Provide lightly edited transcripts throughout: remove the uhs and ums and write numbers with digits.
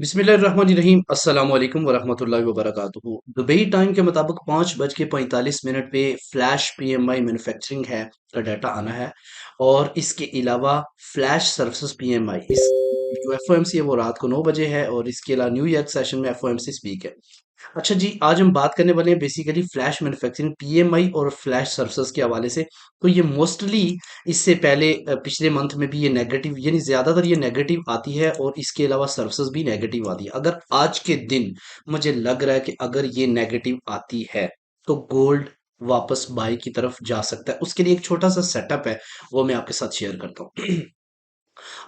बिस्मिल्लाहिर्रहमानिर्रहीम अस्सलाम वालेकुम वरहमतुल्लाहि वबरकातुहू। दुबई टाइम के मुताबिक 5:45 पे फ्लैश पीएमआई मैन्युफैक्चरिंग है का डाटा आना है। और इसके अलावा फ्लैश सर्विसेज पीएमआई इस जो एफओएमसी है वो रात को 9 बजे है और इसके अलावा न्यू ईयर सेशन में एफओएमसी स्पीक है। अच्छा जी, आज हम बात करने वाले हैं बेसिकली फ्लैश मैन्युफैक्चरिंग पीएमआई और फ्लैश सर्विसेज के हवाले से। तो ये मोस्टली इससे पहले पिछले मंथ में भी ये नेगेटिव यानी ज़्यादातर ये नेगेटिव आती है और इसके अलावा सर्विसेज भी नेगेटिव आती है। अगर आज के दिन मुझे लग रहा है कि अगर ये नेगेटिव आती है तो गोल्ड वापस बाय की तरफ जा सकता है। उसके लिए एक छोटा सा सेटअप है, वो मैं आपके साथ शेयर करता हूँ।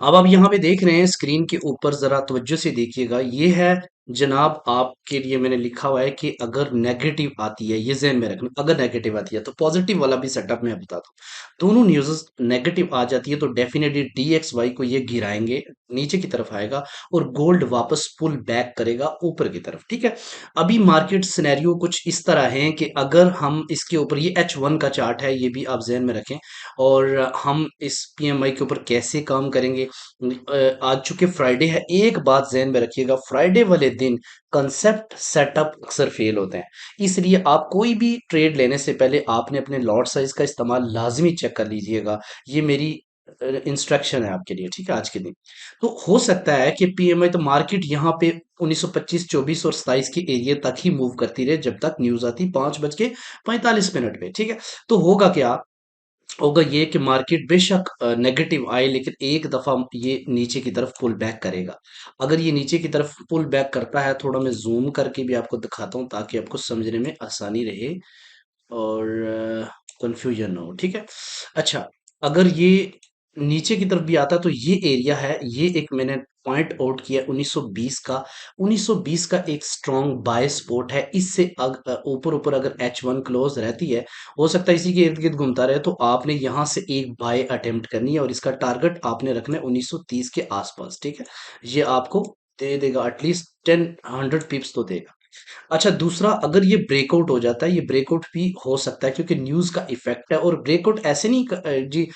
अब आप यहाँ पे देख रहे हैं स्क्रीन के ऊपर जरा तवज्जो से देखिएगा। ये है जनाब, आपके लिए मैंने लिखा हुआ है कि अगर नेगेटिव आती है, ये ज़हन में रखना, अगर नेगेटिव आती है तो पॉजिटिव वाला भी सेटअप मैं बताता हूँ। दोनों न्यूज़ नेगेटिव आ जाती है तो डेफिनेटली डीएक्सवाई को ये गिराएंगे, नीचे की तरफ आएगा और गोल्ड वापस पुल बैक करेगा ऊपर की तरफ। ठीक है, अभी मार्केट सिनेरियो कुछ इस तरह है कि अगर हम इसके ऊपर, ये H1 का चार्ट है, ये भी आप जहन में रखें। और हम इस पीएमआई के ऊपर कैसे काम करेंगे। आज चूंकि फ्राइडे है, एक बात ज़हन में रखिएगा, फ्राइडे वाले दिन कंसेप्ट सेटअप अक्सर फेल होते हैं। इसलिए आप कोई भी ट्रेड लेने से पहले आपने अपने लॉट साइज का इस्तेमाल लाजमी चेक कर लीजिएगा। ये मेरी इंस्ट्रक्शन है आपके लिए, ठीक है, आज के दिन। तो हो सकता है कि पीएमआई, तो मार्केट यहाँ पे 1925, 24 और 27 के एरिया तक ही मूव करती रहे जब तक न्यूज आती 5:45 पे। ठीक है, तो होगा क्या, होगा ये कि मार्केट बेशक नेगेटिव आए लेकिन एक दफा ये नीचे की तरफ पुल बैक करेगा। अगर ये नीचे की तरफ पुल बैक करता है, थोड़ा मैं जूम करके भी आपको दिखाता हूँ ताकि आपको समझने में आसानी रहे और कंफ्यूजन ना हो। ठीक है, अच्छा, अगर ये नीचे की तरफ भी आता है तो ये एरिया है, ये एक मैंने पॉइंट आउट किया 1920 का। 1920 का एक स्ट्रॉन्ग बाय स्पोर्ट है। इससे ऊपर ऊपर अगर H1 क्लोज रहती है, हो सकता है इसी के इर्द गिर्द घूमता रहे, तो आपने यहाँ से एक बाय अटेम्प्ट करनी है और इसका टारगेट आपने रखना है 1930 के आसपास। ठीक है, ये आपको दे देगा एटलीस्ट 10-100 पिप्स तो देगा। अच्छा, दूसरा, अगर ये ब्रेकआउट हो जाता है, ये ब्रेकआउट भी हो सकता है क्योंकि न्यूज़ का इफेक्ट है। और ब्रेकआउट ऐसे नहीं जी,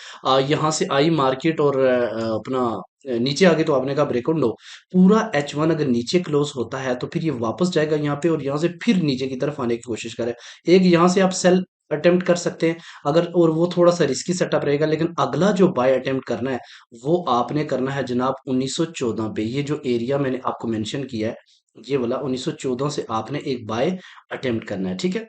यहाँ से आई मार्केट और अपना नीचे आ गई तो आपने कहा ब्रेकआउट, लो, पूरा H1 अगर नीचे क्लोज होता है तो फिर ये वापस जाएगा यहाँ पे और यहाँ से फिर नीचे की तरफ आने की कोशिश करे। एक यहाँ से आप सेल अटेम्प्ट कर सकते हैं अगर, और वो थोड़ा सा रिस्की सेटअप रहेगा, लेकिन अगला जो बाय अटेम्प्ट करना है वो आपने करना है जनाब 1914 पे। ये जो एरिया मैंने आपको मेंशन किया है, ये वाला 1914 से आपने एक बाय अटेम्प्ट करना है। ठीक है,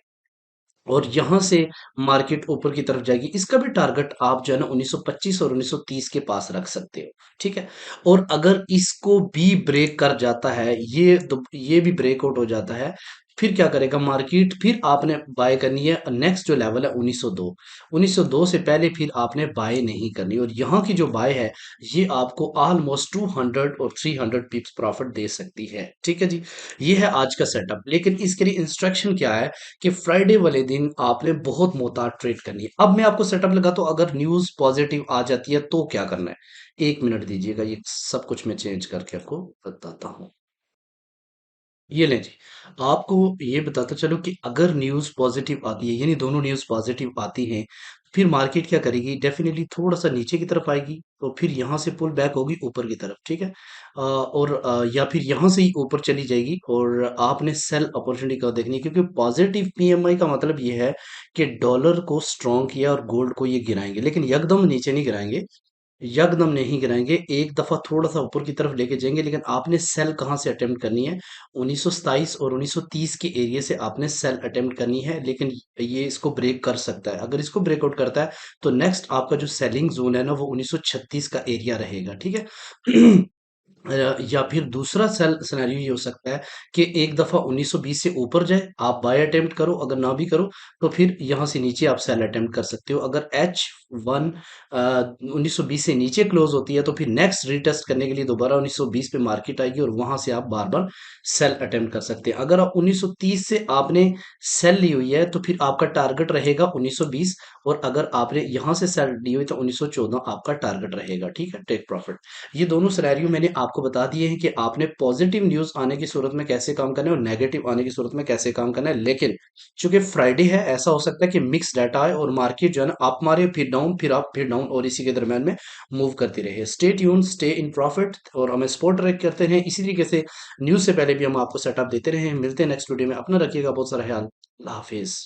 और यहां से मार्केट ऊपर की तरफ जाएगी। इसका भी टारगेट आप जो है ना 1925 और 1930 के पास रख सकते हो। ठीक है, और अगर इसको भी ब्रेक कर जाता है, ये तो ये भी ब्रेकआउट हो जाता है, फिर क्या करेगा मार्केट, फिर आपने बाय करनी है नेक्स्ट जो लेवल है 1902। 1902 से पहले फिर आपने बाय नहीं करनी, और यहाँ की जो बाय है ये आपको ऑलमोस्ट 200 और 300 पिप्स प्रॉफिट दे सकती है। ठीक है जी, ये है आज का सेटअप। लेकिन इसके लिए इंस्ट्रक्शन क्या है कि फ्राइडे वाले दिन आपने बहुत मोहतात ट्रेड करनी है। अब मैं आपको सेटअप लगाता हूँ, अगर न्यूज़ पॉजिटिव आ जाती है तो क्या करना है। 1 मिनट दीजिएगा, ये सब कुछ मैं चेंज करके आपको बताता हूँ। ये लें जी, आपको ये बताता चलो कि अगर न्यूज़ पॉजिटिव आती है, यानी दोनों न्यूज़ पॉजिटिव आती हैं, फिर मार्केट क्या करेगी, डेफिनेटली थोड़ा सा नीचे की तरफ आएगी तो फिर यहाँ से पुल बैक होगी ऊपर की तरफ। ठीक है, और या फिर यहाँ से ही ऊपर चली जाएगी और आपने सेल अपॉर्चुनिटी का देखनी है, क्योंकि पॉजिटिव पीएमआई का मतलब ये है कि डॉलर को स्ट्रॉन्ग किया और गोल्ड को ये गिराएंगे, लेकिन यकदम नीचे नहीं गिराएंगे। यकदम नहीं गिराएंगे, एक दफा थोड़ा सा ऊपर की तरफ लेके जाएंगे, लेकिन आपने सेल कहाँ से अटेम्प्ट करनी है, 1927 और 1930 के एरिया से आपने सेल अटेम्प्ट करनी है। लेकिन ये इसको ब्रेक कर सकता है, अगर इसको ब्रेकआउट करता है तो नेक्स्ट आपका जो सेलिंग जोन है ना वो 1936 का एरिया रहेगा। ठीक है, या फिर दूसरा सेल सिनेरियो ये हो सकता है कि एक दफा 1920 से ऊपर जाए, आप बाय अटेम्प्ट करो, अगर ना भी करो तो फिर यहाँ से नीचे आप सेल अटेम्प्ट कर सकते हो। अगर H1 1920 से नीचे क्लोज होती है तो फिर नेक्स्ट रीटेस्ट करने के लिए दोबारा 1920 पे मार्केट आएगी और वहां से आप बार बार सेल अटेम्प्ट कर सकते हैं। अगर आप 1930 से आपने सेल ली हुई है तो फिर आपका टारगेट रहेगा 1920, और अगर आपने यहाँ से सेल ली हुई तो 1914 आपका टारगेट रहेगा। ठीक है, टेक प्रॉफिट। ये दोनों सिनेरियो मैंने आपको बता दिए हैं कि आपने पॉजिटिव न्यूज़ आने की सूरत में कैसे काम करना है और नेगेटिव आने की सूरत में कैसे काम करना है। लेकिन चूंकि फ्राइडे है, ऐसा हो सकता है कि मिक्स डाटा आए और मार्केट जो है ना आप मारे फिर डाउन, फिर आप फिर डाउन, और इसी के दरम्यान में मूव करती रहे। Stay tune, stay in profit, और हमें स्पॉट ट्रैक करते हैं। इसी तरीके से न्यूज़ से पहले भी हम आपको सेटअप देते रहे हैं। मिलते हैं नेक्स्ट वीडियो में। अपना रखिएगा बहुत सारा ख्याल। अल्लाह हाफिज़।